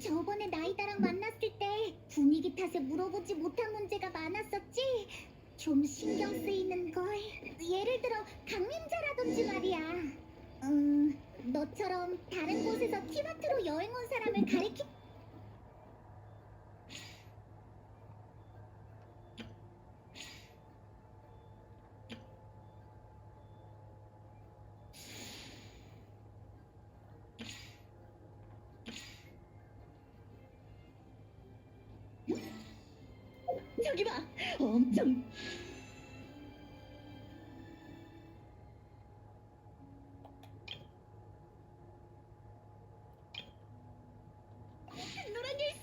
저번에 나이다랑 만났을 때 분위기 탓에 물어보지 못한 문제가 많았었지? 좀 신경 쓰이는 걸. 예를 들어 감염자라든지 말이야. 너처럼 다른 곳에서 티마트로 여행 온 사람을 가리키... 저기 봐! 엄청... 노란 게 있어!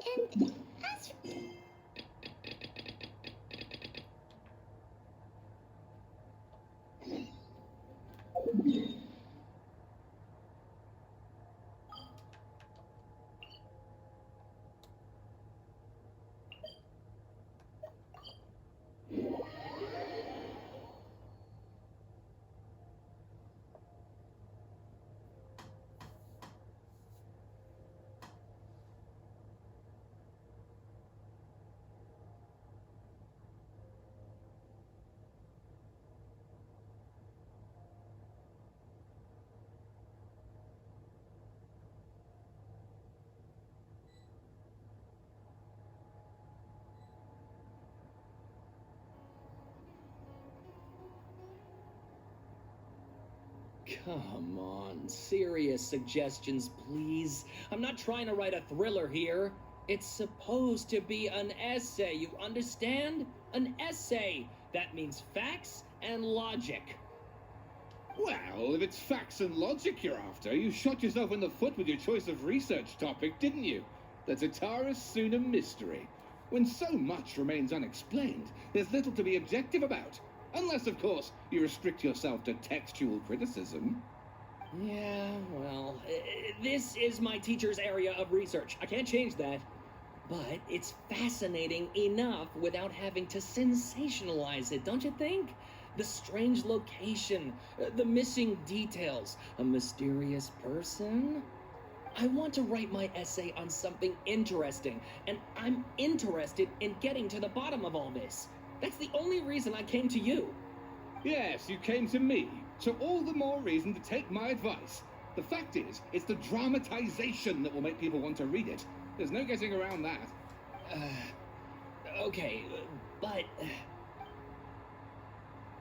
And as Come on, serious suggestions, please. I'm not trying to write a thriller here. It's supposed to be an essay, you understand? An essay! That means facts and logic. Well, if it's facts and logic you're after, you shot yourself in the foot with your choice of research topic, didn't you? The Tatara Suna mystery. When so much remains unexplained, there's little to be objective about. Unless, of course, you restrict yourself to textual criticism. Yeah, well, this is my teacher's area of research. I can't change that. But it's fascinating enough without having to sensationalize it, don't you think? The strange location, the missing details, a mysterious person. I want to write my essay on something interesting, and I'm interested in getting to the bottom of all this. That's the only reason I came to you. Yes, you came to me, so all the more reason to take my advice. The fact is, it's the dramatization that will make people want to read it. There's no getting around that. Okay, but...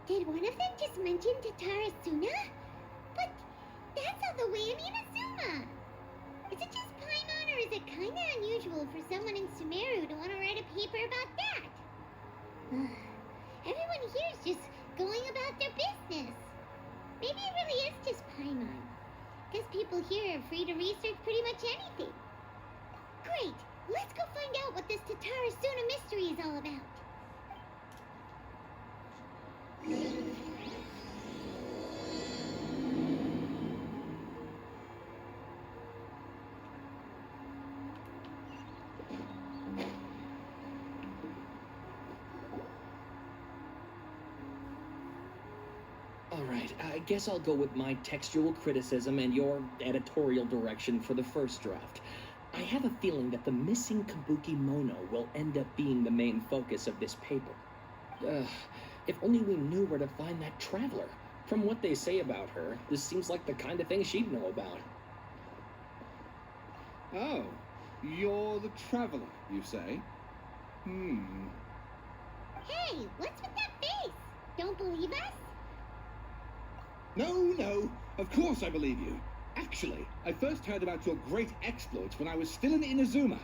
Did one of them just mention Tatara Suna? But that's on the way in Inazuma. Is it just Paimon, or is it kinda unusual for someone in Sumeru to want to write a paper about that? Everyone here is just going about their business. Maybe it really is just Paimon. Guess people here are free to research pretty much anything. Great! Let's go find out what this Tatara Suna mystery is all about. Alright, I guess I'll go with my textual criticism and your editorial direction for the first draft. I have a feeling that the missing Kabuki Mono will end up being the main focus of this paper. If only we knew where to find that traveler. From what they say about her, this seems like the kind of thing she'd know about. Oh, you're the traveler, you say? Hey, what's with that face? Don't believe us? No, of course I believe you. Actually, I first heard about your great exploits when I was still in Inazuma.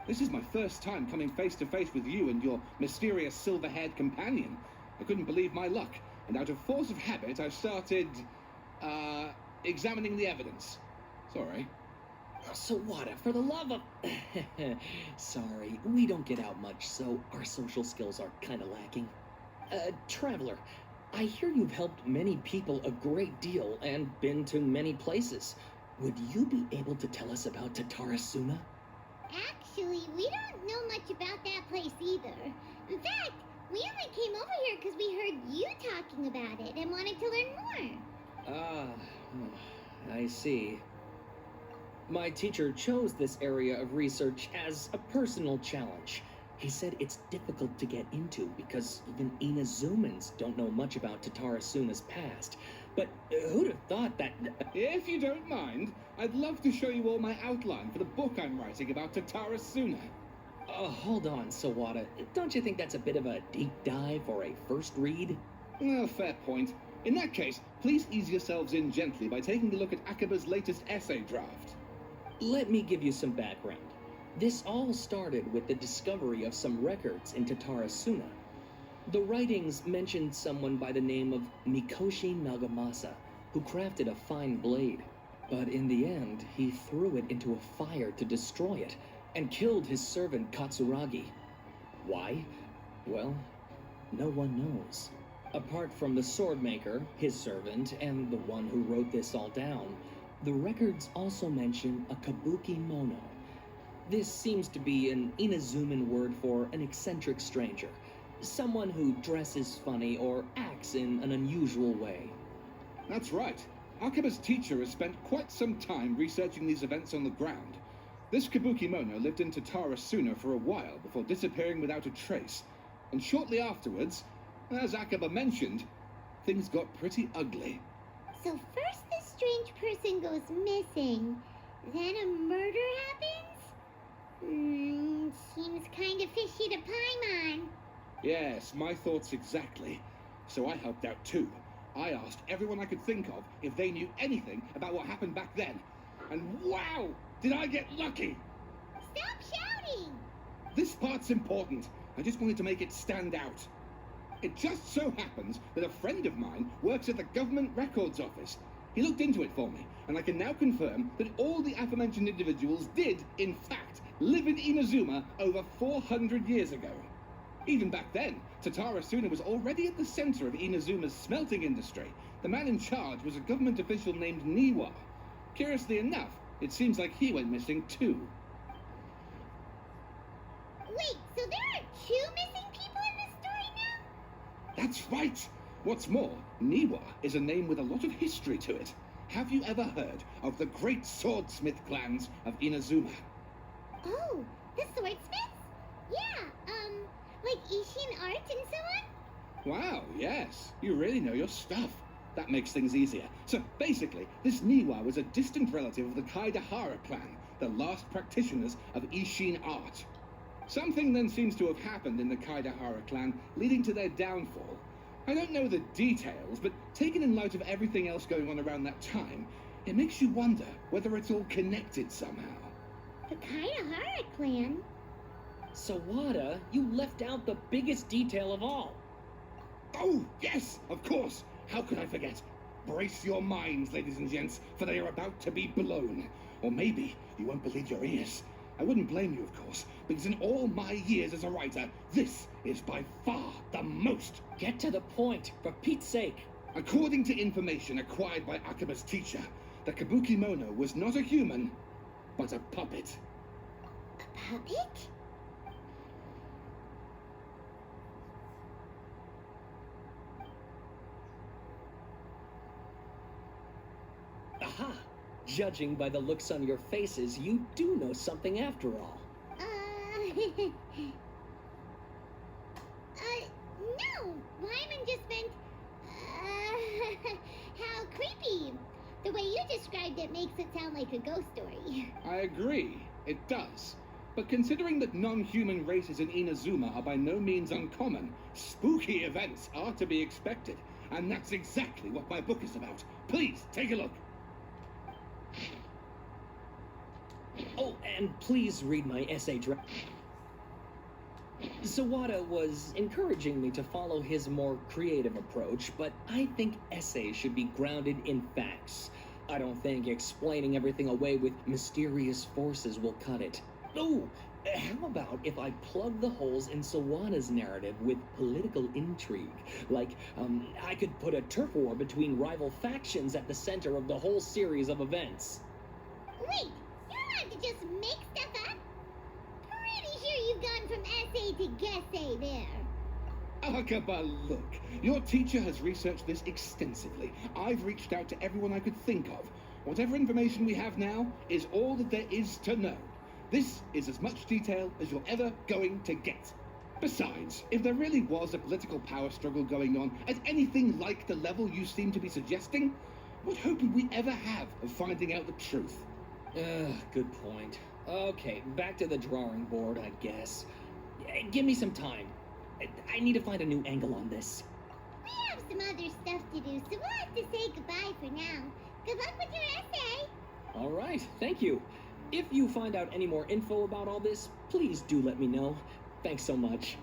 This is my first time coming face to face with you and your mysterious silver-haired companion. I couldn't believe my luck, and out of force of habit, I started, examining the evidence. Sorry. Sawada, for the love of... Sorry, we don't get out much, so our social skills are kind of lacking. Traveler, I hear you've helped many people a great deal and been to many places. Would you be able to tell us about Tatarasuna? Actually, we don't know much about that place either. In fact, we only came over here because we heard you talking about it and wanted to learn more. Ah, I see. My teacher chose this area of research as a personal challenge. He said it's difficult to get into because even Inazumans don't know much about Tatarasuna's past. But who'd have thought that... If you don't mind, I'd love to show you all my outline for the book I'm writing about Tatarasuna. Hold on, Sawada. Don't you think that's a bit of a deep dive or a first read? Fair point. In that case, please ease yourselves in gently by taking a look at Akaba's latest essay draft. Let me give you some background. This all started with the discovery of some records in Tatarasuna. The writings mentioned someone by the name of Mikoshi Nagamasa, who crafted a fine blade. But in the end, he threw it into a fire to destroy it, and killed his servant Katsuragi. Why? Well, no one knows. Apart from the swordmaker, his servant, and the one who wrote this all down, the records also mention a kabuki mono. This seems to be an Inazuman word for an eccentric stranger, someone who dresses funny or acts in an unusual way. That's right. Akaba's teacher has spent quite some time researching these events on the ground. This kabuki mono lived in Tatarasuna for a while before disappearing without a trace. And shortly afterwards, as Akaba mentioned, things got pretty ugly. So first this strange person goes missing, then a murder happens? Seems kind of fishy to Paimon. Yes, my thoughts exactly. So I helped out too. I asked everyone I could think of if they knew anything about what happened back then. And wow, did I get lucky! Stop shouting! This part's important. I just wanted to make it stand out. It just so happens that a friend of mine works at the government records office. He looked into it for me, and I can now confirm that all the aforementioned individuals did, in fact, live in Inazuma over 400 years ago. Even back then, Tatarasuna was already at the center of Inazuma's smelting industry. The man in charge was a government official named Niwa. Curiously enough, it seems like he went missing too. Wait, so there are two missing people in this story now? That's right! What's more, Niwa is a name with a lot of history to it. Have you ever heard of the great swordsmith clans of Inazuma? Oh, the swordsmiths? Yeah, like Ishin art and so on? Wow, yes. You really know your stuff. That makes things easier. So basically, this Niwa was a distant relative of the Kaidahara clan, the last practitioners of Ishin art. Something then seems to have happened in the Kaidahara clan, leading to their downfall. I don't know the details, but taken in light of everything else going on around that time, it makes you wonder whether it's all connected somehow. The Kaidahara clan? Sawada, you left out the biggest detail of all. Oh, yes, of course. How could I forget? Brace your minds, ladies and gents, for they are about to be blown. Or maybe you won't believe your ears. I wouldn't blame you, of course, because in all my years as a writer, this is by far the most. Get to the point, for Pete's sake. According to information acquired by Akaba's teacher, the Kabuki Mono was not a human, but a puppet. A puppet? Aha! Judging by the looks on your faces, you do know something after all. No! Wyman just meant, how creepy. The way you described it makes it sound like a ghost story. I agree, it does. But considering that non-human races in Inazuma are by no means uncommon, spooky events are to be expected. And that's exactly what my book is about. Please, take a look. Oh, and please read my essay draft. Sawada was encouraging me to follow his more creative approach, but I think essays should be grounded in facts. I don't think explaining everything away with mysterious forces will cut it. Ooh, how about if I plug the holes in Sawana's narrative with political intrigue? Like, I could put a turf war between rival factions at the center of the whole series of events. Wait, you're allowed to just make stuff up? Pretty sure you've gone from essay to guessay there. Akaba, look. Your teacher has researched this extensively. I've reached out to everyone I could think of. Whatever information we have now is all that there is to know. This is as much detail as you're ever going to get. Besides, if there really was a political power struggle going on at anything like the level you seem to be suggesting, what hope would we ever have of finding out the truth? Good point. Okay, back to the drawing board, I guess. Give me some time. I need to find a new angle on this. We have some other stuff to do, so we'll have to say goodbye for now. Good luck with your essay. All right, thank you. If you find out any more info about all this, please do let me know. Thanks so much.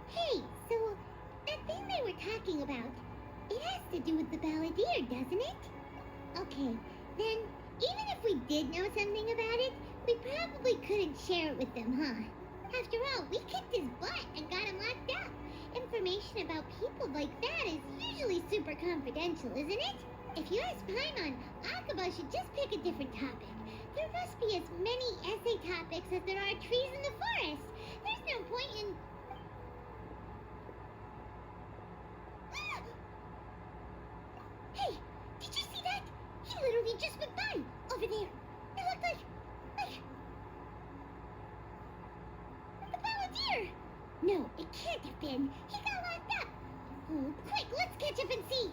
Hey, so that thing they were talking about, it has to do with the balladeer, doesn't it? Okay, then even if we did know something about it, we probably couldn't share it with them, huh? After all, we kicked his butt and got him locked up. Information about people like that is usually super confidential, isn't it? If you ask Paimon, Akaba should just pick a different topic. There must be as many essay topics as there are trees in the forest. There's no point in... Hey, did you see that? He literally just went by, over there. It looked like the balladeer. No, it can't have been. He got locked up. Oh, quick, let's catch up and see.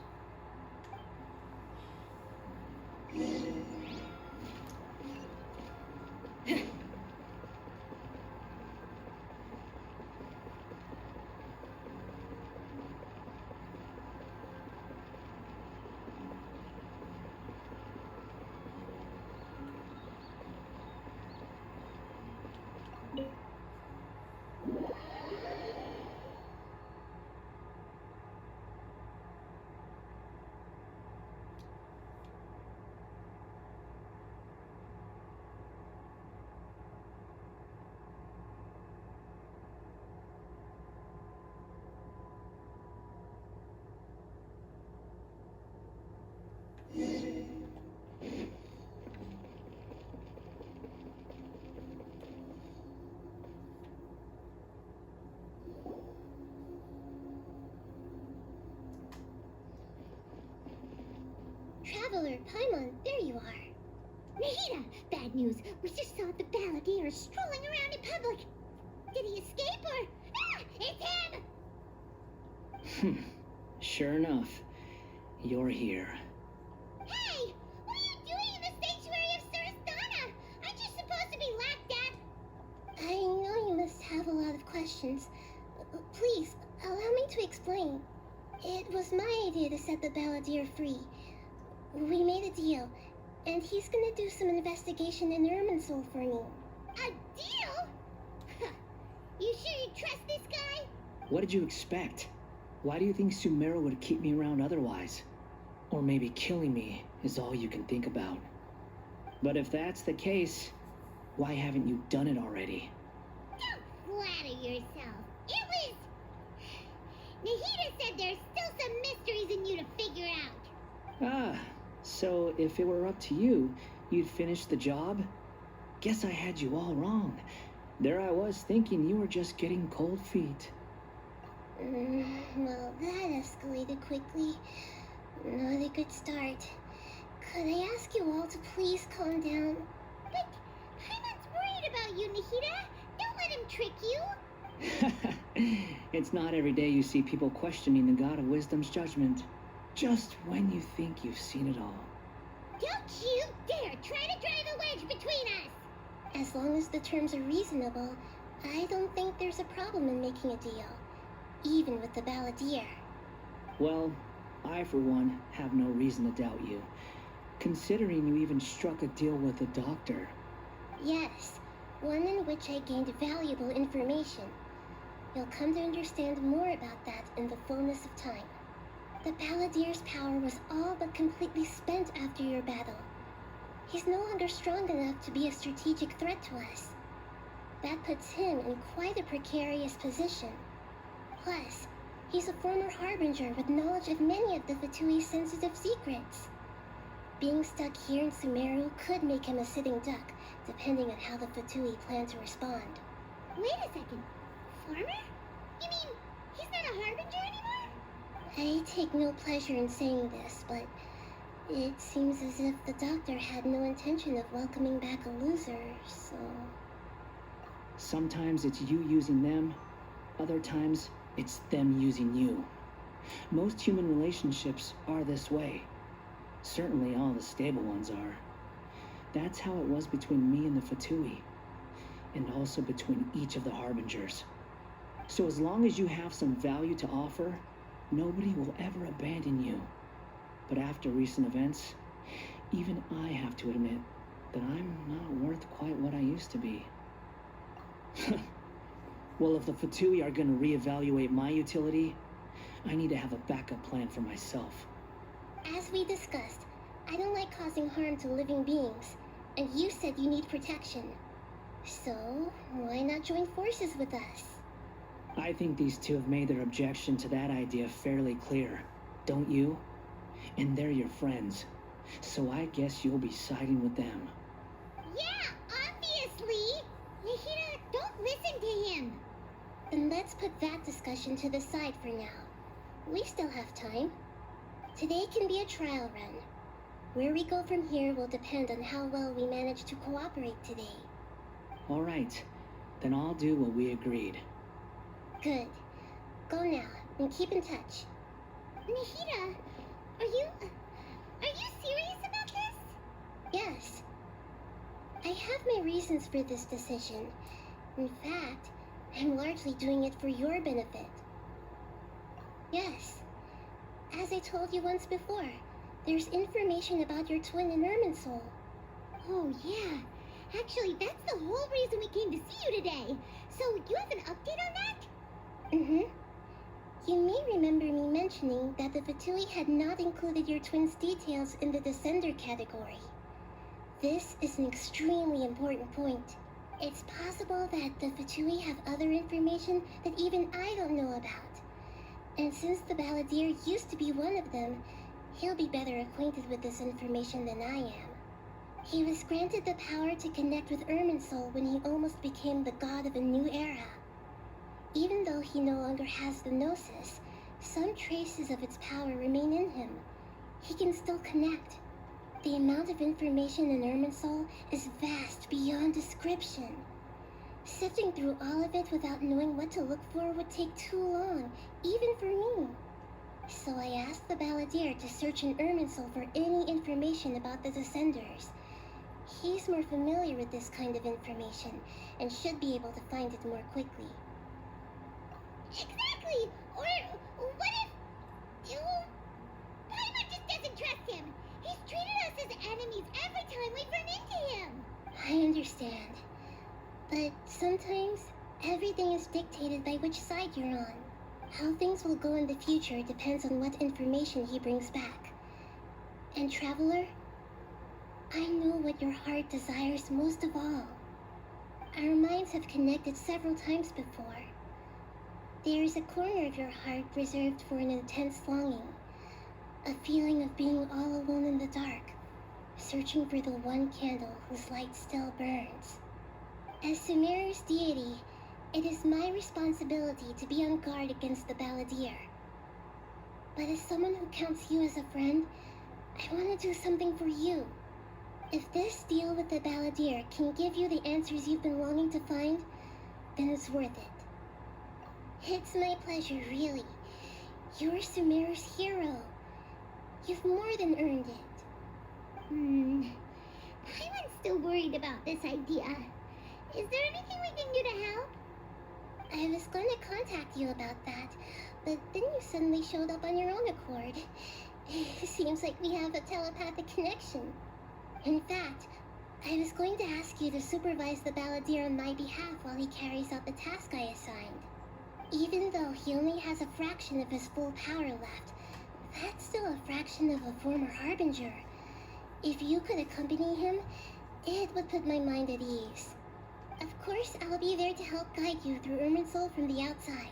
Traveler, Paimon, there you are. Nahida, bad news. We just saw the balladeer strolling around in public. Did he escape or... Ah, it's him! Sure enough, you're here. Hey, what are you doing in the sanctuary of Surasthana? Aren't you supposed to be locked up? I know you must have a lot of questions. Please, allow me to explain. It was my idea to set the balladeer free. We made a deal, and he's gonna do some investigation in Irminsul for me. A deal? You sure you trust this guy? What did you expect? Why do you think Sumera would keep me around otherwise? Or maybe killing me is all you can think about. But if that's the case, why haven't you done it already? Don't flatter yourself. It was... Nahida said there's still some mysteries in you to figure out. Ah, so if it were up to you, you'd finish the job? Guess I had you all wrong. There I was thinking you were just getting cold feet. Well, that escalated quickly. Not a good start. Could I ask you all to please calm down? But Paimon's worried about you, Nahida. Don't let him trick you. It's not every day you see people questioning the God of Wisdom's judgment. Just when you think you've seen it all. Don't you dare try to drive a wedge between us! As long as the terms are reasonable, I don't think there's a problem in making a deal. Even with the balladeer. Well, I for one have no reason to doubt you. Considering you even struck a deal with the doctor. Yes, one in which I gained valuable information. You'll come to understand more about that in the fullness of time. The Balladeer's power was all but completely spent after your battle. He's no longer strong enough to be a strategic threat to us. That puts him in quite a precarious position. Plus, he's a former Harbinger with knowledge of many of the Fatui's sensitive secrets. Being stuck here in Sumeru could make him a sitting duck, depending on how the Fatui plan to respond. Wait a second. Farmer? You mean he's not a Harbinger anymore? I take no pleasure in saying this, but it seems as if the doctor had no intention of welcoming back a loser, so... Sometimes it's you using them, other times it's them using you. Most human relationships are this way. Certainly all the stable ones are. That's how it was between me and the Fatui, and also between each of the Harbingers. So as long as you have some value to offer, nobody will ever abandon you. But after recent events, even I have to admit that I'm not worth quite what I used to be. Well, if the Fatui are going to reevaluate my utility, I need to have a backup plan for myself. As we discussed, I don't like causing harm to living beings, and you said you need protection. So, why not join forces with us? I think these two have made their objection to that idea fairly clear, don't you? And they're your friends, so I guess you'll be siding with them. Yeah, obviously! Nahida, don't listen to him! Then let's put that discussion to the side for now. We still have time. Today can be a trial run. Where we go from here will depend on how well we manage to cooperate today. All right, then I'll do what we agreed. Good. Go now, and keep in touch. Nahida, are you serious about this? Yes. I have my reasons for this decision. In fact, I'm largely doing it for your benefit. Yes. As I told you once before, there's information about your twin in Irminsul. Oh, yeah. Actually, that's the whole reason we came to see you today. So, you have an update on that? Mm-hmm. You may remember me mentioning that the Fatui had not included your twin's details in the Descender category. This is an extremely important point. It's possible that the Fatui have other information that even I don't know about. And since the Balladeer used to be one of them, he'll be better acquainted with this information than I am. He was granted the power to connect with Irminsul when he almost became the god of a new era. Even though he no longer has the Gnosis, some traces of its power remain in him. He can still connect. The amount of information in Irminsul is vast beyond description. Sifting through all of it without knowing what to look for would take too long, even for me. So I asked the Balladeer to search in Irminsul for any information about the Descenders. He's more familiar with this kind of information, and should be able to find it more quickly. Exactly! Or what if... Paimon just doesn't trust him! He's treated us as enemies every time we've run into him! I understand. But sometimes, everything is dictated by which side you're on. How things will go in the future depends on what information he brings back. And Traveler, I know what your heart desires most of all. Our minds have connected several times before. There is a corner of your heart reserved for an intense longing. A feeling of being all alone in the dark, searching for the one candle whose light still burns. As Sumeru's deity, it is my responsibility to be on guard against the Balladeer. But as someone who counts you as a friend, I want to do something for you. If this deal with the Balladeer can give you the answers you've been longing to find, then it's worth it. It's my pleasure, really. You're Sumeru's hero. You've more than earned it. Paimon's still worried about this idea. Is there anything we can do to help? I was going to contact you about that, but then you suddenly showed up on your own accord. It seems like we have a telepathic connection. In fact, I was going to ask you to supervise the balladeer on my behalf while he carries out the task I assigned. Even though he only has a fraction of his full power left, that's still a fraction of a former Harbinger. If you could accompany him, it would put my mind at ease. Of course, I'll be there to help guide you through Irminsul from the outside.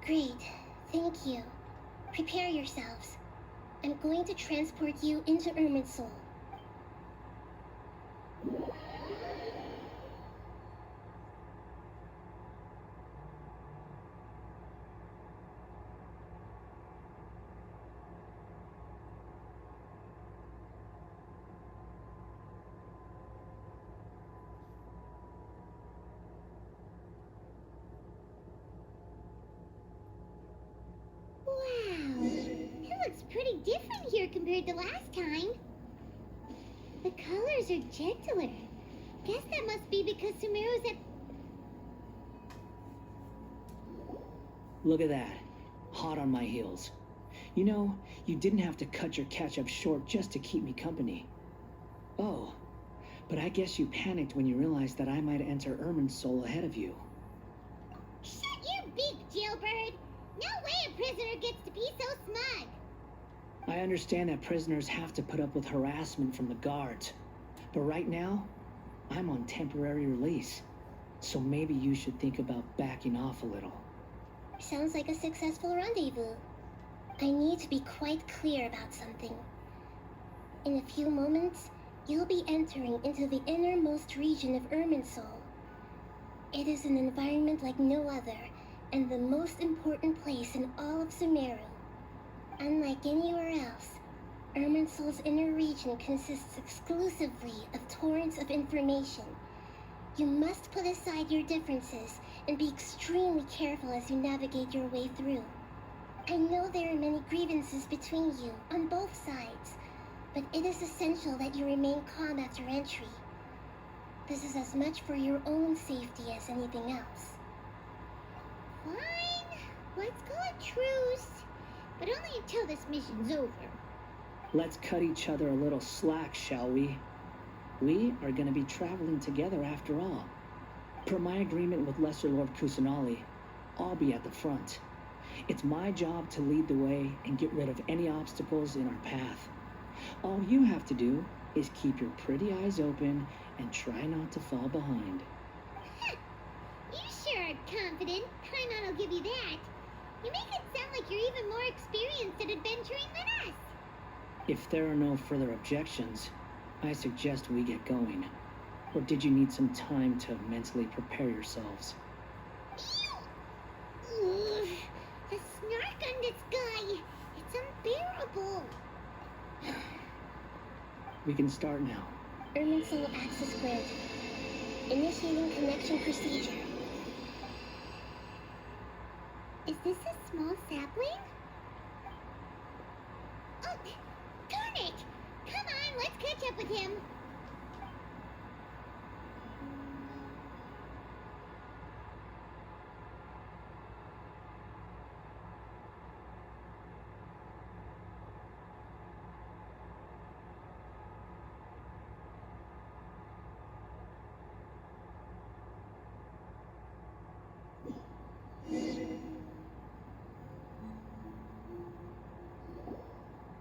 Great, thank you. Prepare yourselves. I'm going to transport you into Irminsul. Wow, it looks pretty different here compared to last time. The colors are gentler. Guess that must be because Sumeru's at... Look at that. Hot on my heels. You know, you didn't have to cut your catch-up short just to keep me company. Oh, but I guess you panicked when you realized that I might enter Irminsul ahead of you. Shut your beak, jailbird! No way a prisoner gets to be so smug! I understand that prisoners have to put up with harassment from the guards, but right now, I'm on temporary release, so maybe you should think about backing off a little. Sounds like a successful rendezvous. I need to be quite clear about something. In a few moments, you'll be entering into the innermost region of Irminsul. It is an environment like no other, and the most important place in all of Sumeru. Unlike anywhere else, Irminsul's inner region consists exclusively of torrents of information. You must put aside your differences and be extremely careful as you navigate your way through. I know there are many grievances between you on both sides, but it is essential that you remain calm after entry. This is as much for your own safety as anything else. Fine, let's call it truce. But only until this mission's over. Let's cut each other a little slack, shall we? We are going to be traveling together after all. Per my agreement with Lesser Lord Kusanali, I'll be at the front. It's my job to lead the way and get rid of any obstacles in our path. All you have to do is keep your pretty eyes open and try not to fall behind. You sure are confident. Paimon will give you that. You make it sound like you're even more experienced at adventuring than us. If there are no further objections, I suggest we get going. Or did you need some time to mentally prepare yourselves? Ew! Ugh, the snark on this guy. It's unbearable. We can start now. Irminsul access granted. Initiating connection procedure. Is this a small sapling? Oh, darn it! Come on, let's catch up with him.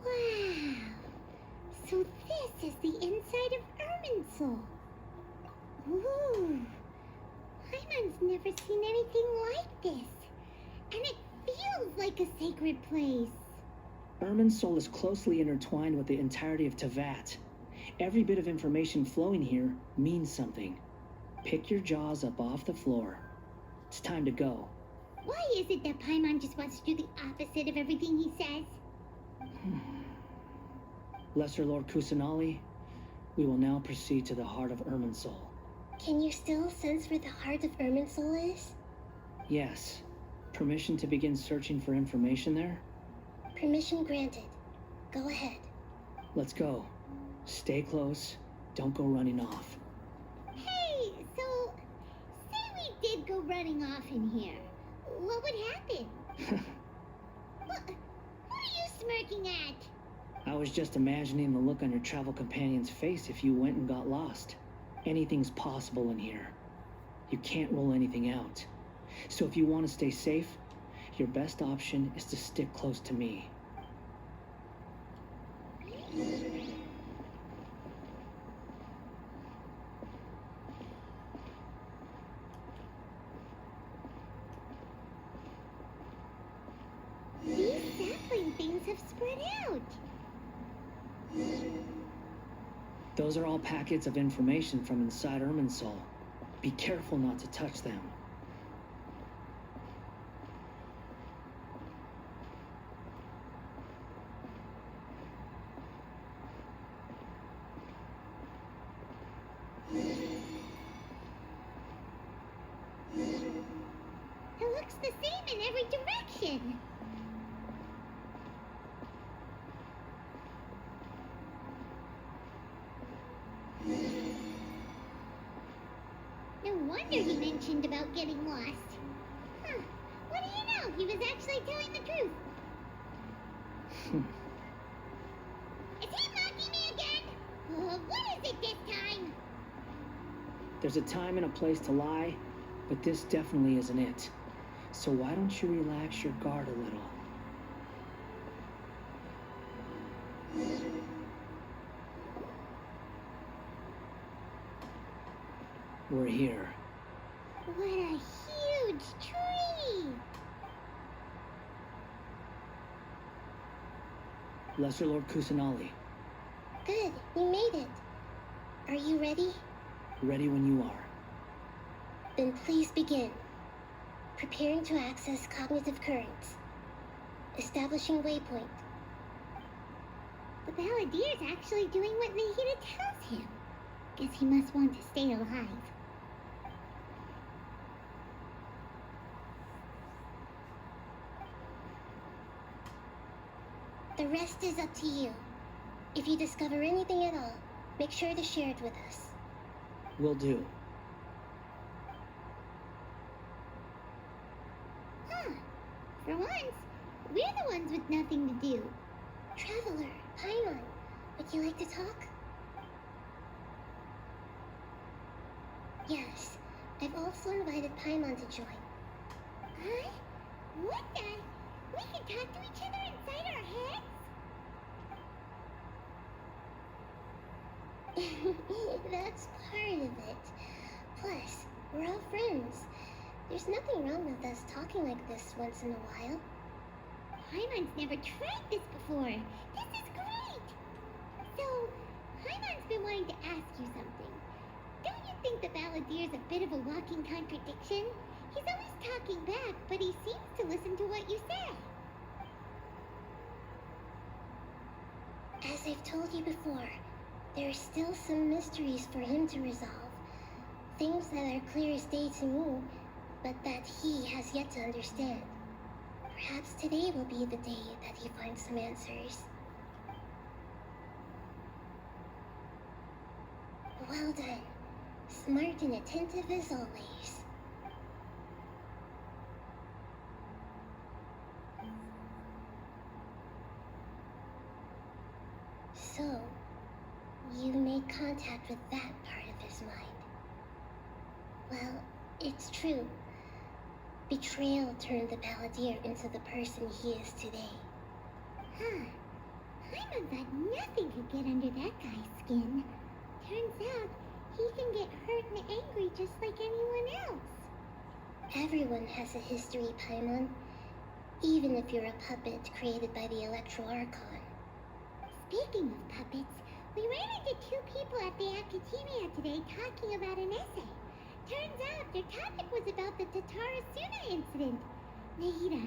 Wow. So this is the inside of Irminsul. Ooh. Paimon's never seen anything like this. And it feels like a sacred place. Irminsul is closely intertwined with the entirety of Tevat. Every bit of information flowing here means something. Pick your jaws up off the floor. It's time to go. Why is it that Paimon just wants to do the opposite of everything he says? Lesser Lord Kusanali, we will now proceed to the heart of Irminsul. Can you still sense where the heart of Irminsul is? Yes. Permission to begin searching for information there? Permission granted. Go ahead. Let's go. Stay close. Don't go running off. Hey, so, say we did go running off in here. What would happen? What are you smirking at? I was just imagining the look on your travel companion's face if you went and got lost. Anything's possible in here. You can't rule anything out. So if you want to stay safe, your best option is to stick close to me. These sapling things have spread out. Those are all packets of information from inside Irminsul. Be careful not to touch them. It looks the same in every direction. No wonder he mentioned about getting lost. Huh. What do you know? He was actually telling the truth. Is he mocking me again? What is it this time? There's a time and a place to lie, but this definitely isn't it. So why don't you relax your guard a little? We're here. What a huge tree! Lesser Lord Kusanali, Good, you made it. Are you ready? ready when you are. Then please begin. Preparing to access cognitive currents. Establishing waypoint. The Balladeer's actually doing what Nahida tells him. Guess he must want to stay alive. The rest is up to you. If you discover anything at all, make sure to share it with us. Will do. Huh. For once, we're the ones with nothing to do. Traveler, Paimon, would you like to talk? Yes, I've also invited Paimon to join. Huh? What the? We can talk to each other inside our heads? That's part of it. Plus, we're all friends. There's nothing wrong with us talking like this once in a while. Paimon's never tried this before. This is great! So, Paimon's been wanting to ask you something. Don't you think the Balladeer's a bit of a walking contradiction? He's always talking back, but he seems to listen to what you say. As I've told you before, there are still some mysteries for him to resolve. Things that are clear as day to me, but that he has yet to understand. Perhaps today will be the day that he finds some answers. Well done. Smart and attentive as always. So, you made contact with that part of his mind. Well, it's true. Betrayal turned the Balladeer into the person he is today. Huh. Paimon thought nothing could get under that guy's skin. Turns out, he can get hurt and angry just like anyone else. Everyone has a history, Paimon. Even if you're a puppet created by the Electro Archon. Speaking of puppets, we ran into two people at the Academia today talking about an essay. Turns out their topic was about the Tatarasuna incident. Nahida,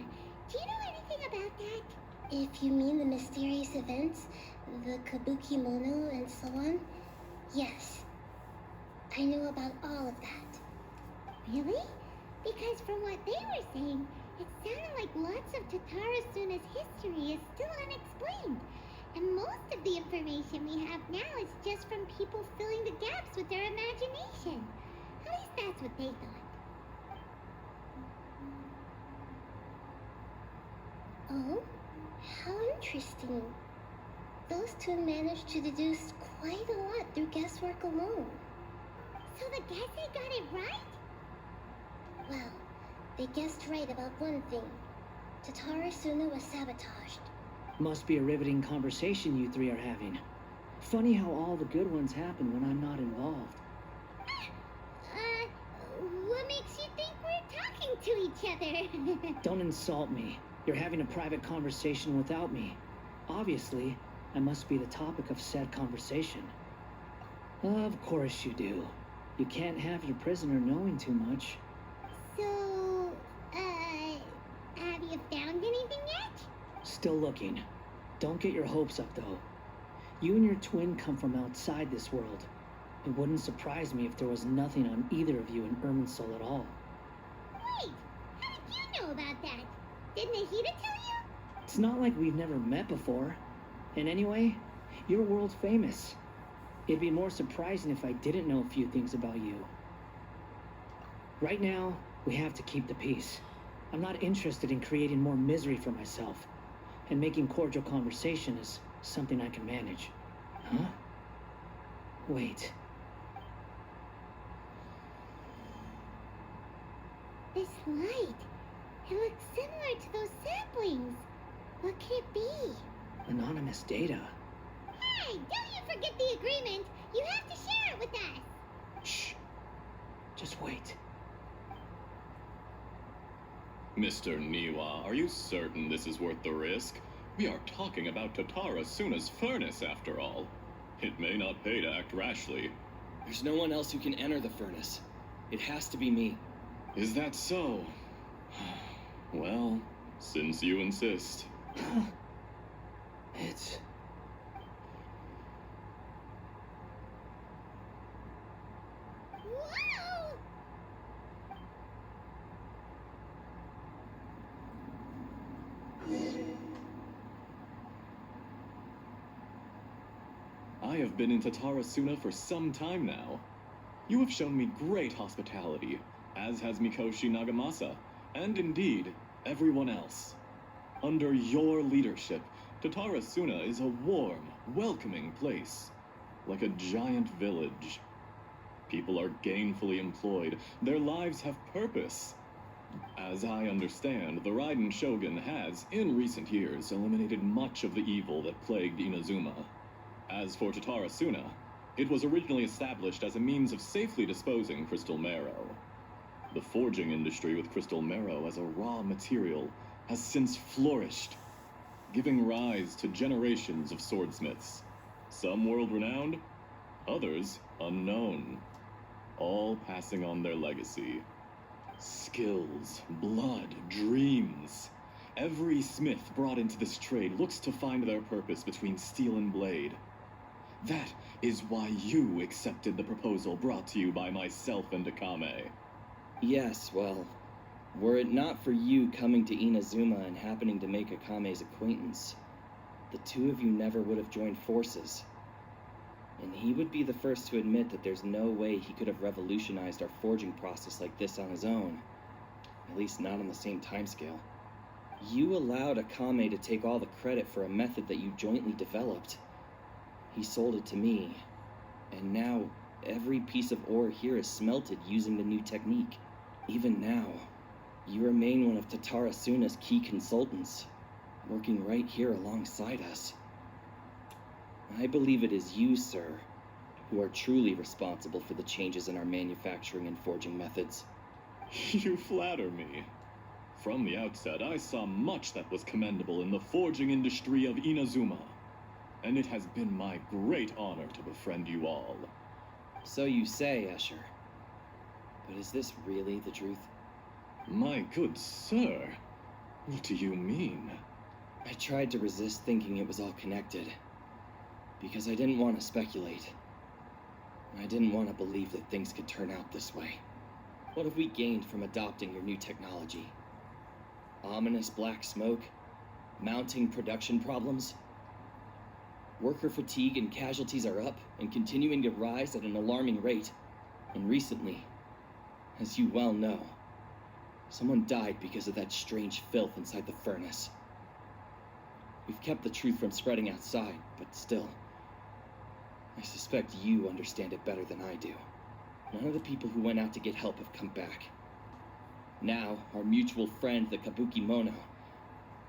do you know anything about that? If you mean the mysterious events, the Kabuki Mono and so on, yes. I know about all of that. Really? Because from what they were saying, it sounded like lots of Tatarasuna's history is still unexplained. And most of the information we have now is just from people filling the gaps with their imagination. At least that's what they thought. Oh? How interesting. Those two managed to deduce quite a lot through guesswork alone. So the guesser got it right? Well, they guessed right about one thing. Tatara Suna was sabotaged. Must be a riveting conversation you three are having. Funny how all the good ones happen when I'm not involved. What makes you think we're talking to each other? Don't insult me. You're having a private conversation without me. Obviously, I must be the topic of said conversation. Of course you do. You can't have your prisoner knowing too much. So, have you found anything yet? Still looking. Don't get your hopes up, though. You and your twin come from outside this world. It wouldn't surprise me if there was nothing on either of you in Irminsul at all. Wait, how did you know about that? Didn't Nahida tell you? It's not like we've never met before. And anyway, you're world famous. It'd be more surprising if I didn't know a few things about you. Right now, we have to keep the peace. I'm not interested in creating more misery for myself. And making cordial conversation is something I can manage. Huh? Wait. This light. It looks similar to those saplings. What could it be? Anonymous data. Hey, don't you forget the agreement. You have to share it with us. Shh. Just wait. Mr. Niwa, are you certain this is worth the risk? We are talking about Tatara Suna's furnace, after all. It may not pay to act rashly. There's no one else who can enter the furnace. It has to be me. Is that so? Well, since you insist. It's... Whoa! I have been in Tatara Suna for some time now. You have shown me great hospitality, as has Mikoshi Nagamasa, and indeed, everyone else. Under your leadership, Tatara Suna is a warm, welcoming place, like a giant village. People are gainfully employed, their lives have purpose. As I understand, the Raiden Shogun has, in recent years, eliminated much of the evil that plagued Inazuma. As for Tatara Suna, it was originally established as a means of safely disposing crystal marrow. The forging industry with crystal marrow as a raw material has since flourished, giving rise to generations of swordsmiths. Some world-renowned, others unknown, all passing on their legacy. Skills, blood, dreams. Every smith brought into this trade looks to find their purpose between steel and blade. That is why you accepted the proposal brought to you by myself and Akame. Yes, well, were it not for you coming to Inazuma and happening to make Akame's acquaintance, the two of you never would have joined forces. And he would be the first to admit that there's no way he could have revolutionized our forging process like this on his own. At least not on the same timescale. You allowed Akame to take all the credit for a method that you jointly developed. He sold it to me, and now every piece of ore here is smelted using the new technique. Even now, you remain one of Tatara Suna's key consultants, working right here alongside us. I believe it is you, sir, who are truly responsible for the changes in our manufacturing and forging methods. You flatter me. From the outset, I saw much that was commendable in the forging industry of Inazuma. And it has been my great honor to befriend you all. So you say, Escher. But is this really the truth? My good sir, what do you mean? I tried to resist thinking it was all connected. Because I didn't want to speculate. I didn't want to believe that things could turn out this way. What have we gained from adopting your new technology? Ominous black smoke? Mounting production problems? Worker fatigue and casualties are up and continuing to rise at an alarming rate. And recently, as you well know, someone died because of that strange filth inside the furnace. We've kept the truth from spreading outside, but still, I suspect you understand it better than I do. None of the people who went out to get help have come back. Now, our mutual friend, the Kabuki Mono,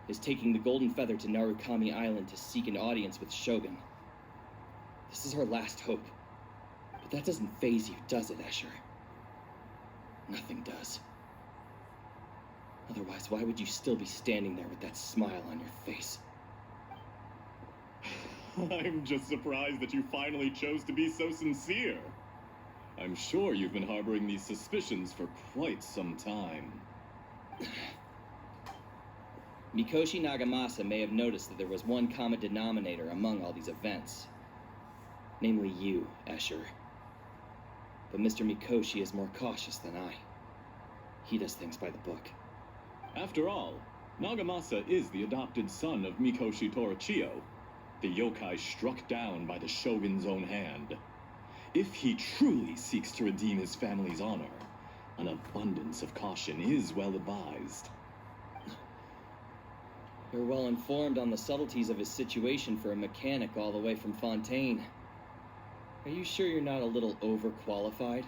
is taking the Golden Feather to Narukami Island to seek an audience with Shogun. This is our last hope. But that doesn't faze you, does it, Escher? Nothing does. Otherwise, why would you still be standing there with that smile on your face? I'm just surprised that you finally chose to be so sincere. I'm sure you've been harboring these suspicions for quite some time. Mikoshi Nagamasa may have noticed that there was one common denominator among all these events. Namely you, Escher. But Mr. Mikoshi is more cautious than I. He does things by the book. After all, Nagamasa is the adopted son of Mikoshi Torichio, the yokai struck down by the Shogun's own hand. If he truly seeks to redeem his family's honor, an abundance of caution is well advised. You're well informed on the subtleties of his situation for a mechanic all the way from Fontaine. Are you sure you're not a little overqualified?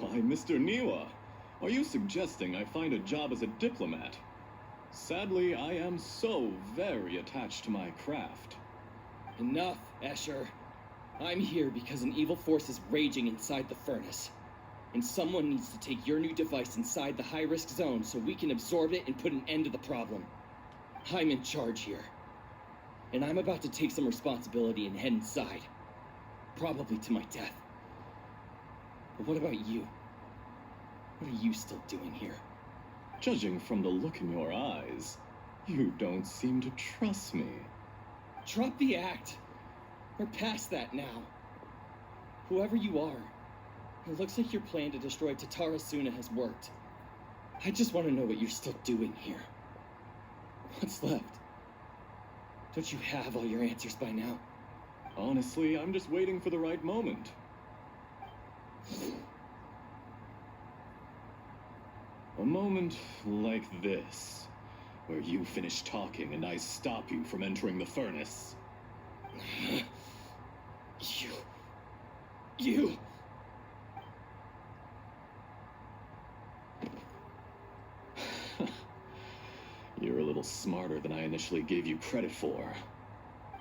Why, Mr. Niwa, are you suggesting I find a job as a diplomat? Sadly, I am so very attached to my craft. Enough, Escher. I'm here because an evil force is raging inside the furnace. And someone needs to take your new device inside the high-risk zone so we can absorb it and put an end to the problem. I'm in charge here. And I'm about to take some responsibility and head inside. Probably to my death. But what about you? What are you still doing here? Judging from the look in your eyes, you don't seem to trust me. Drop the act. We're past that now. Whoever you are, it looks like your plan to destroy Tatarasuna has worked. I just want to know what you're still doing here. What's left? Don't you have all your answers by now? Honestly, I'm just waiting for the right moment. A moment like this, where you finish talking and I stop you from entering the furnace. You... You're a little smarter than I initially gave you credit for.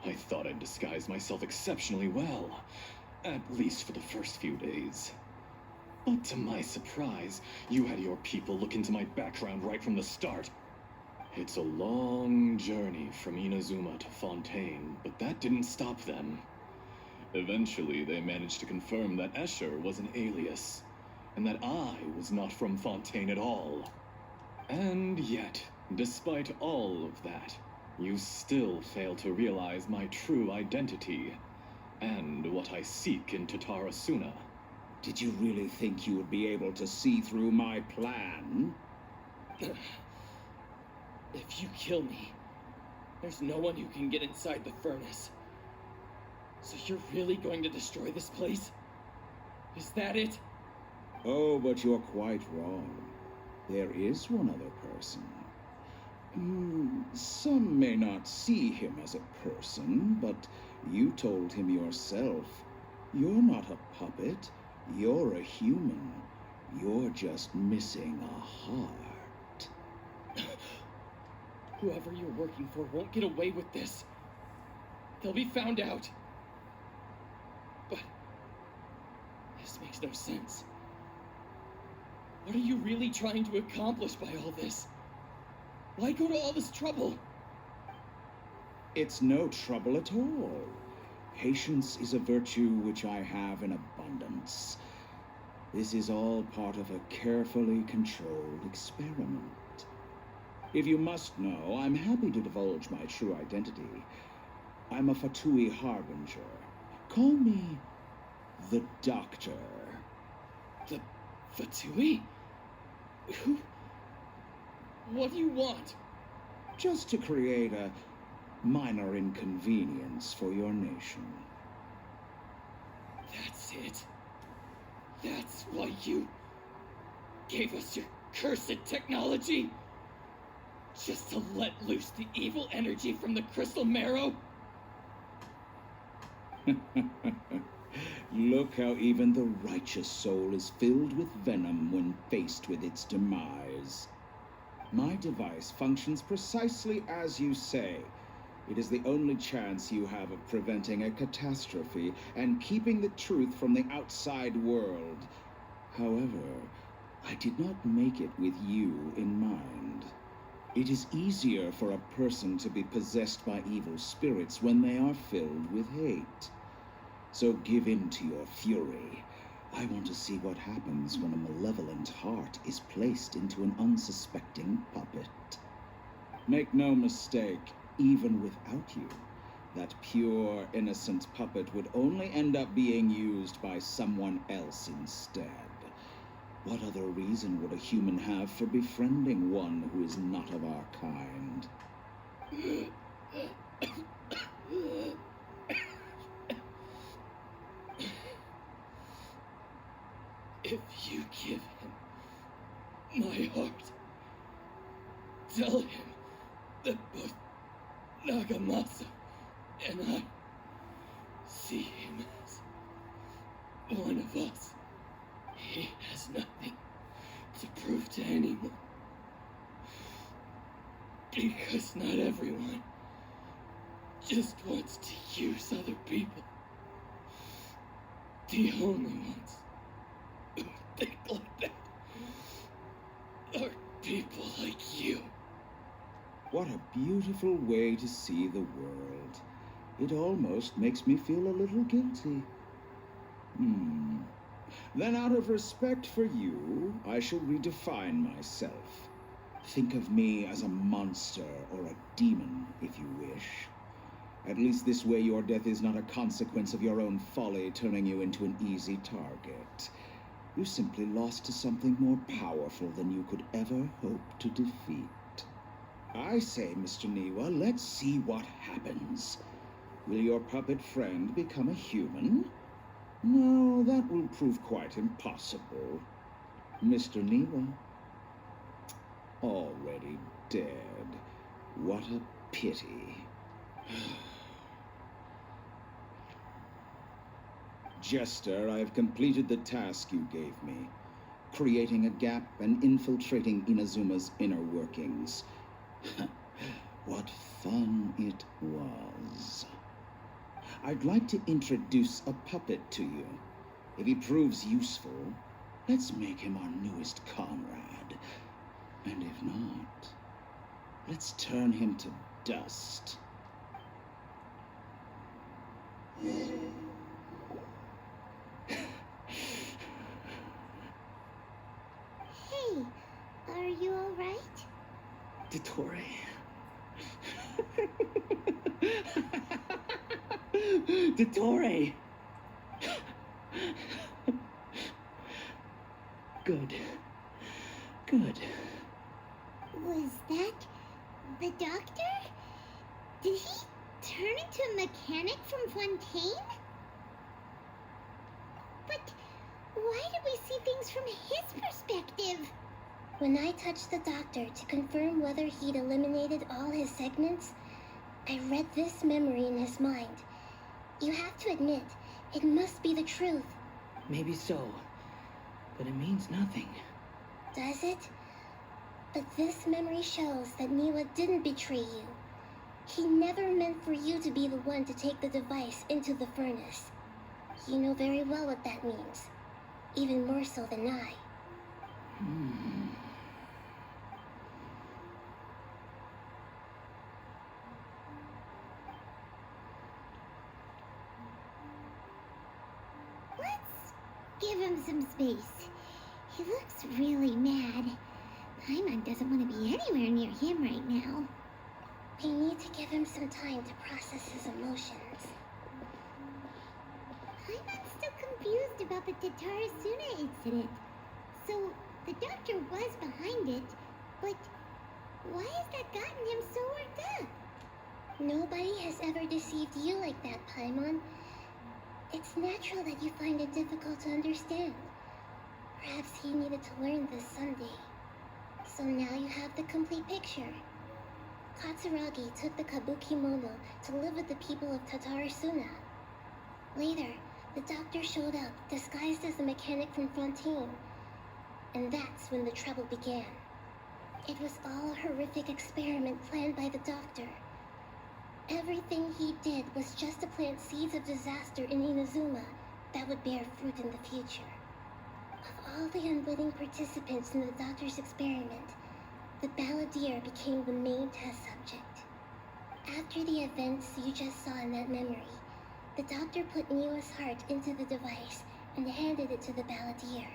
I thought I'd disguised myself exceptionally well, at least for the first few days. But to my surprise, you had your people look into my background right from the start. It's a long journey from Inazuma to Fontaine, but that didn't stop them. Eventually, they managed to confirm that Escher was an alias, and that I was not from Fontaine at all. And yet, despite all of that, you still fail to realize my true identity, and what I seek in Tatarasuna. Did you really think you would be able to see through my plan? If you kill me, there's no one who can get inside the furnace. So you're really going to destroy this place? Is that it? Oh, but you're quite wrong. There is one other person. Some may not see him as a person, but you told him yourself. You're not a puppet. You're a human. You're just missing a heart. Whoever you're working for won't get away with this. They'll be found out. But this makes no sense. What are you really trying to accomplish by all this? Why go to all this trouble? It's no trouble at all. Patience is a virtue which I have in abundance. This is all part of a carefully controlled experiment. If you must know, I'm happy to divulge my true identity. I'm a Fatui Harbinger. Call me the Doctor. The Fatui? Who? What do you want? Just to create a minor inconvenience for your nation. That's it. That's why you gave us your cursed technology? Just to let loose the evil energy from the crystal marrow? Look how even the righteous soul is filled with venom when faced with its demise. My device functions precisely as you say. It is the only chance you have of preventing a catastrophe and keeping the truth from the outside world. However, I did not make it with you in mind. It is easier for a person to be possessed by evil spirits when they are filled with hate. So give in to your fury. I want to see what happens when a malevolent heart is placed into an unsuspecting puppet. Make no mistake, even without you, that pure, innocent puppet would only end up being used by someone else instead. What other reason would a human have for befriending one who is not of our kind? If you give him my heart, tell him that both Nagamasa and I see him as one of us. He has nothing to prove to anyone. Because not everyone just wants to use other people. The only ones who think like that are people like you. What a beautiful way to see the world. It almost makes me feel a little guilty. Then out of respect for you, I shall redefine myself. Think of me as a monster or a demon, if you wish. At least this way your death is not a consequence of your own folly turning you into an easy target. You simply lost to something more powerful than you could ever hope to defeat. I say, Mr. Niwa, let's see what happens. Will your puppet friend become a human? No, that will prove quite impossible. Mr. Niwa, already dead. What a pity. Jester, I have completed the task you gave me, creating a gap and infiltrating Inazuma's inner workings. What fun it was. I'd like to introduce a puppet to you. If he proves useful, let's make him our newest comrade. And if not, let's turn him to dust. Hey, are you alright? Dottore. Dottore! Good. Good. Was that the doctor? Did he turn into a mechanic from Fontaine? But why did we see things from his perspective? When I touched the doctor to confirm whether he'd eliminated all his segments, I read this memory in his mind. You have to admit, it must be the truth. Maybe so, but it means nothing. Does it? But this memory shows that Niwa didn't betray you. He never meant for you to be the one to take the device into the furnace. You know very well what that means. Even more so than I. Let's give him some space. He looks really mad. Paimon doesn't want to be anywhere near him right now. I need to give him some time to process his emotions. Paimon's still confused about the Tatarasuna incident. So, the doctor was behind it, but why has that gotten him so worked up? Nobody has ever deceived you like that, Paimon. It's natural that you find it difficult to understand. Perhaps he needed to learn this someday. So now you have the complete picture. Katsuragi took the Kabukimono to live with the people of Tatarasuna. Later, the doctor showed up, disguised as a mechanic from Fontaine. And that's when the trouble began. It was all a horrific experiment planned by the doctor. Everything he did was just to plant seeds of disaster in Inazuma that would bear fruit in the future. Of all the unwitting participants in the doctor's experiment, the balladeer became the main test subject. After the events you just saw in that memory, the doctor put Niwa's heart into the device and handed it to the balladeer.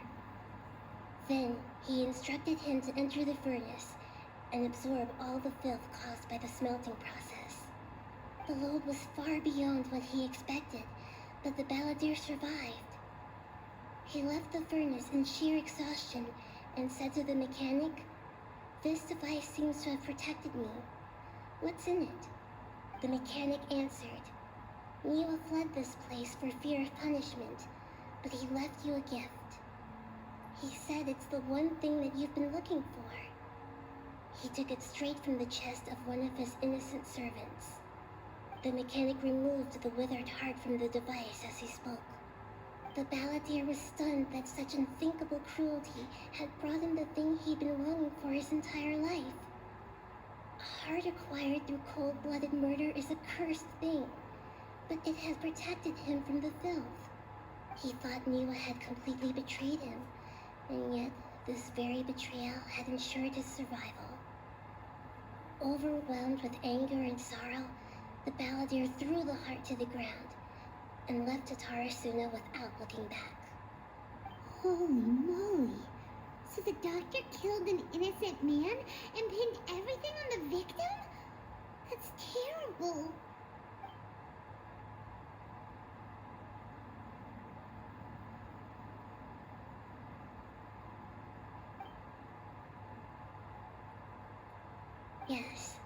Then, he instructed him to enter the furnace and absorb all the filth caused by the smelting process. The load was far beyond what he expected, but the balladeer survived. He left the furnace in sheer exhaustion and said to the mechanic, "This device seems to have protected me. What's in it?" The mechanic answered, "Niwa fled this place for fear of punishment, but he left you a gift. He said it's the one thing that you've been looking for." He took it straight from the chest of one of his innocent servants. The mechanic removed the withered heart from the device as he spoke. The balladeer was stunned that such unthinkable cruelty had brought him the thing he'd been longing for his entire life. A heart acquired through cold-blooded murder is a cursed thing, but it has protected him from the filth. He thought Niwa had completely betrayed him, and yet this very betrayal had ensured his survival. Overwhelmed with anger and sorrow, the balladeer threw the heart to the ground and left Tatarasuna without looking back. Holy moly! So the doctor killed an innocent man and pinned everything on the victim? That's terrible! Yes.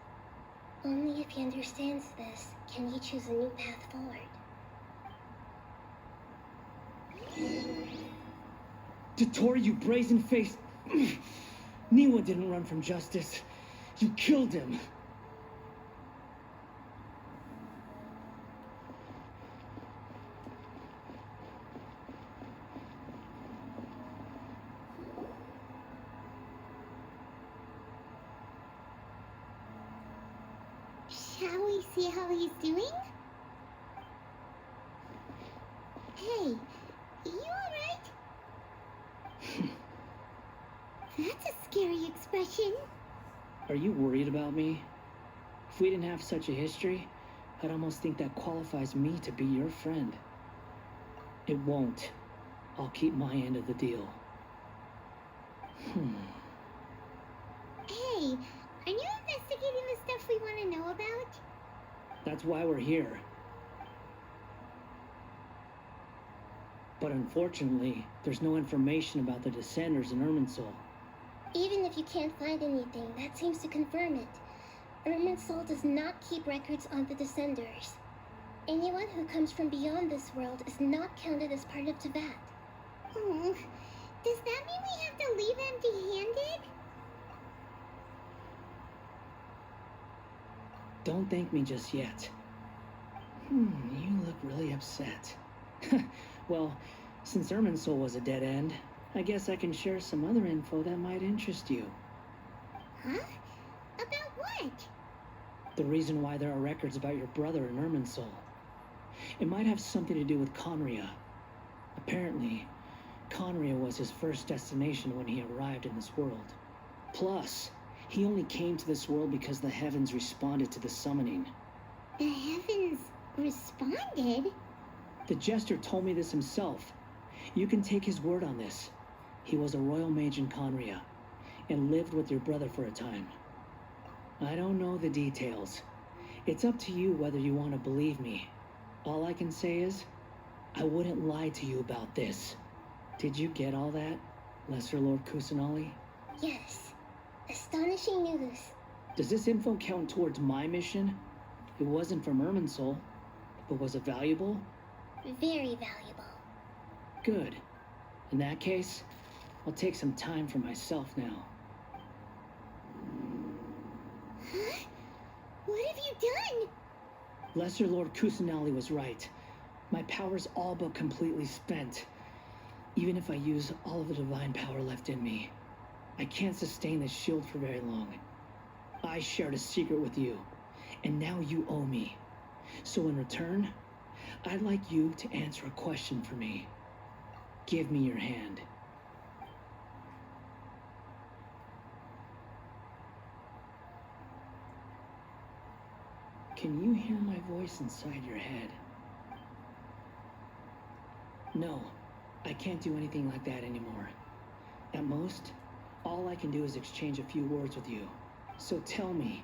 Only if he understands this can he choose a new path forward. Tottori, you brazen-faced... Niwa didn't run from justice. You killed him. Shall we see how he's doing? Hey, you alright? That's a scary expression. Are you worried about me? If we didn't have such a history, I'd almost think that qualifies me to be your friend. It won't. I'll keep my end of the deal. Hey, are you investigating the stuff we want to know about? That's why we're here. But unfortunately, there's no information about the Descenders in Irminsul. Even if you can't find anything, that seems to confirm it. Irminsul does not keep records on the Descenders. Anyone who comes from beyond this world is not counted as part of Tibet. Oh, does that mean we have to leave empty-handed? Don't thank me just yet. You look really upset. Well, since Irminsul was a dead end, I guess I can share some other info that might interest you. Huh? About what? The reason why there are records about your brother in Irminsul. It might have something to do with Conria. Apparently, Conria was his first destination when he arrived in this world. Plus, he only came to this world because the heavens responded to the summoning. The heavens responded? The jester told me this himself. You can take his word on this. He was a royal mage in Conria, and lived with your brother for a time. I don't know the details. It's up to you whether you want to believe me. All I can say is, I wouldn't lie to you about this. Did you get all that, Lesser Lord Kusanali? Yes. Astonishing news. Does this info count towards my mission? It wasn't from Irminsul, but was it valuable? Very valuable. Good. In that case, I'll take some time for myself now. Huh? What have you done? Lesser Lord Kusanali was right. My power's all but completely spent. Even if I use all of the divine power left in me, I can't sustain this shield for very long. I shared a secret with you, and now you owe me. So in return, I'd like you to answer a question for me. Give me your hand. Can you hear my voice inside your head? No, I can't do anything like that anymore. At most, all I can do is exchange a few words with you. So tell me,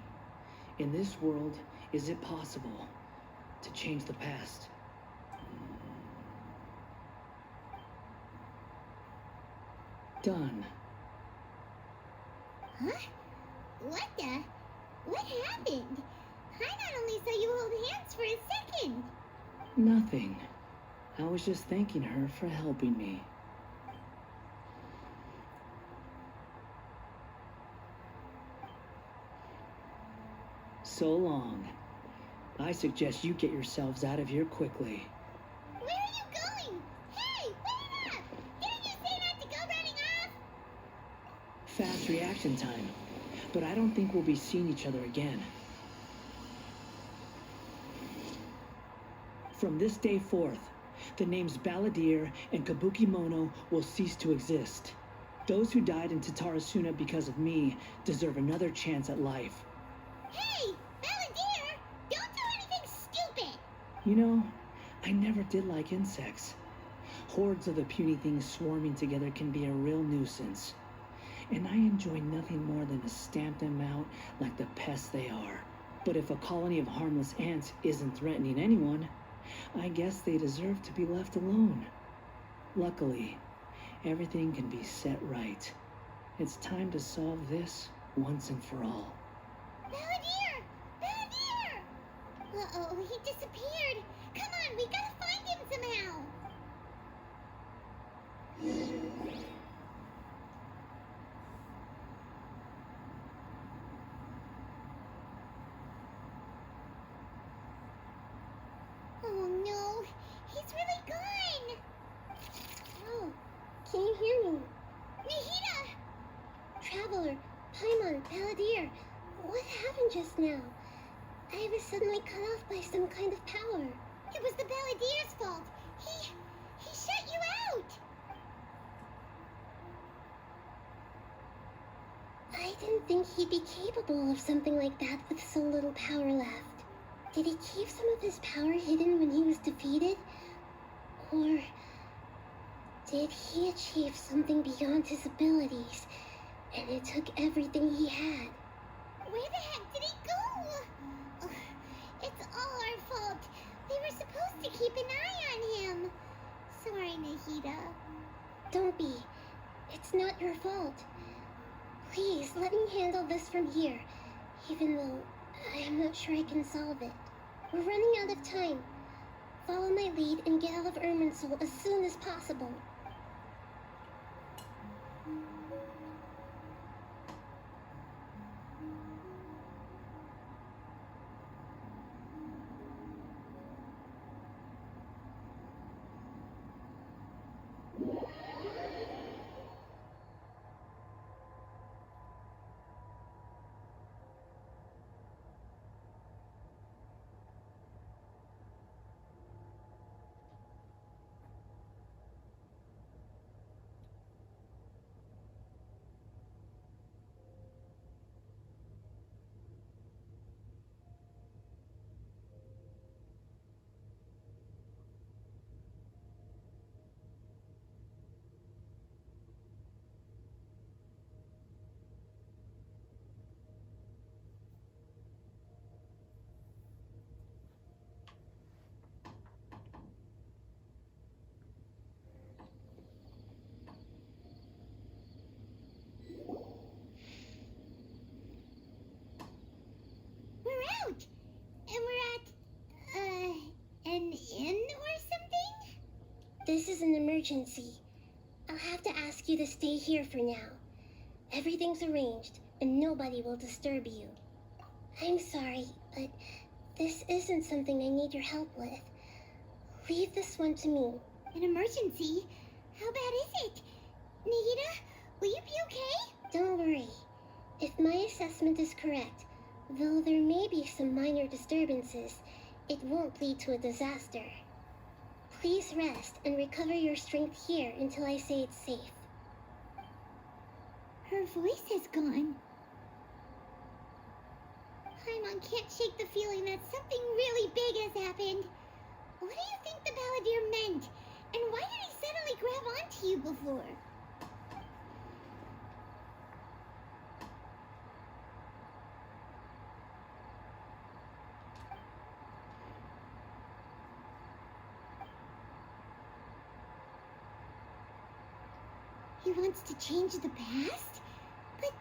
in this world, is it possible to change the past? Done. Huh? What happened? I not only saw you hold hands for a second. Nothing. I was just thanking her for helping me. So long. I suggest you get yourselves out of here quickly. Where are you going? Hey, wait up! Didn't you say not to go running off? Fast reaction time. But I don't think we'll be seeing each other again. From this day forth, the names Balladeer and Kabukimono will cease to exist. Those who died in Tatarasuna because of me deserve another chance at life. Hey, Balladeer! Don't do anything stupid! You know, I never did like insects. Hordes of the puny things swarming together can be a real nuisance. And I enjoy nothing more than to stamp them out like the pests they are. But if a colony of harmless ants isn't threatening anyone, I guess they deserve to be left alone. Luckily, everything can be set right. It's time to solve this once and for all. Balladeer! Balladeer! Uh-oh, he disappeared. Come on, we gotta find him somehow. Oh no, he's really gone. Oh, can you hear me? Nahida! Traveler, Paimon, Balladeer, what happened just now? I was suddenly cut off by some kind of power. It was the Balladeer's fault. He shut you out. I didn't think he'd be capable of something like that with so little power left. Did he keep some of his power hidden when he was defeated? Or did he achieve something beyond his abilities, and it took everything he had? Where the heck did he go? Ugh, it's all our fault. We were supposed to keep an eye on him. Sorry, Nahida. Don't be. It's not your fault. Please, let me handle this from here, even though I am not sure I can solve it. We're running out of time. Follow my lead and get out of Irminsul as soon as possible. We're out! And we're at, an inn or something? This is an emergency. I'll have to ask you to stay here for now. Everything's arranged, and nobody will disturb you. I'm sorry, but this isn't something I need your help with. Leave this one to me. An emergency? How bad is it? Nagita, will you be okay? Don't worry. If my assessment is correct, though there may be some minor disturbances, it won't lead to a disaster. Please rest and recover your strength here until I say it's safe. Her voice has gone. Paimon can't shake the feeling that something really big has happened. What do you think the Balladeer meant? And why did he suddenly grab onto you before? He wants to change the past? But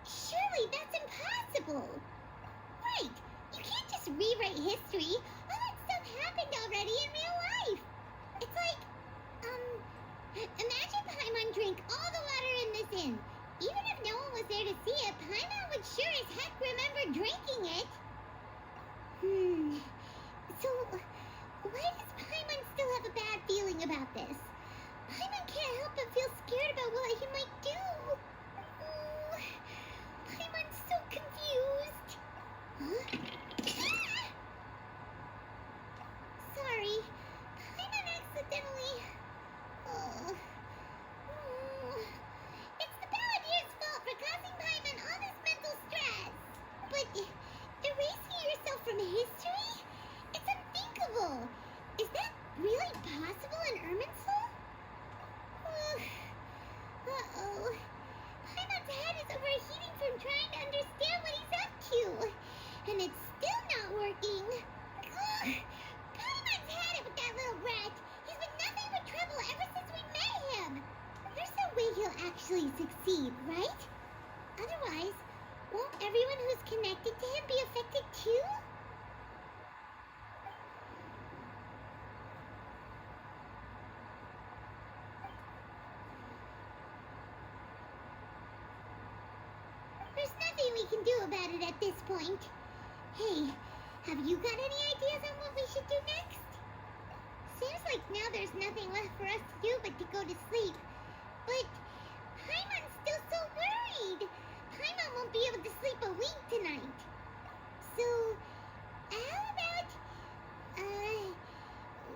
surely that's impossible. Wait, you can't just rewrite history. All that stuff happened already in real life. It's like, imagine Paimon drank all the water in this inn. Even if no one was there to see it, Paimon would sure as heck remember drinking it. So, why does Paimon still have a bad feeling about this? Paimon can't help but feel scared about what he might do. Oh, Paimon's so confused. Huh? Ah! Sorry, Paimon accidentally... Oh. It's the Balladeer's fault for causing Paimon all this mental stress. But erasing yourself from history? It's unthinkable. Is that really possible in Irminsul? Uh-oh. Paimon's head is overheating from trying to understand what he's up to. And it's still not working. Ugh. Paimon's had it with that little brat. He's been nothing but trouble ever since we met him. There's no way he'll actually succeed, right? Otherwise, won't everyone who's connected to him be affected too? There's nothing we can do about it at this point. Hey, have you got any ideas on what we should do next? Seems like now there's nothing left for us to do but to go to sleep. But Paimon's still so worried. Paimon won't be able to sleep a week tonight. So, how about,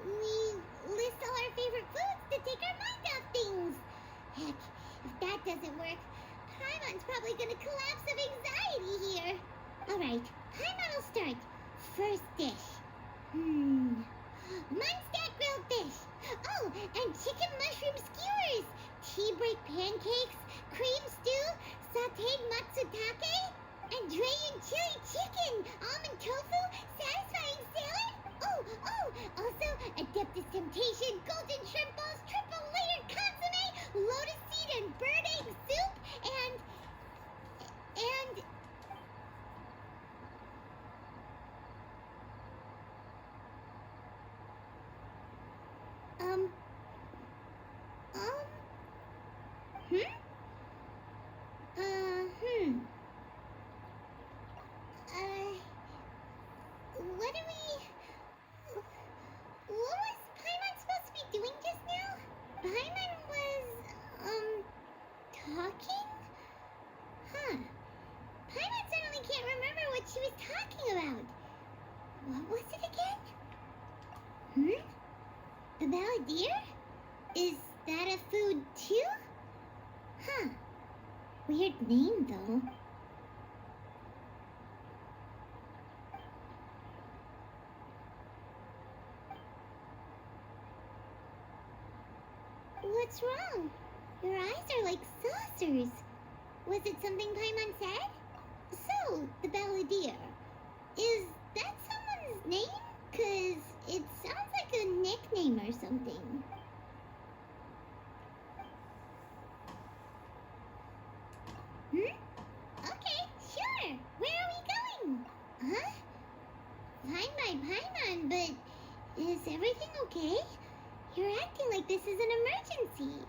we list all our favorite foods to take our mind off things? Heck, if that doesn't work, Paimon's probably gonna collapse of anxiety here. Alright, Paimon will start. First dish. Munstack grilled fish. Oh, and chicken mushroom skewers. Tea break pancakes. Cream stew. Sauteed matsutake. And Dragon chili chicken. Almond tofu. Satisfying salad. Oh, also Adeptus Temptation. Golden shrimp balls. Triple layered consomme. Lotus seed and bird egg soup. And... What do we... What was Paimon supposed to be doing just now? Paimon was, talking? Huh. Paimon suddenly can't remember what she was talking about. What was it again? The Balladeer? Is that a food too? Huh. Weird name, though. What's wrong? Your eyes are like saucers. Was it something Paimon said? So, the Balladeer. Is that someone's name? 'Cause it sounds like a nickname or something. Okay, sure. Where are we going? Huh? Find my Paimon, but is everything okay? You're acting like this is an emergency.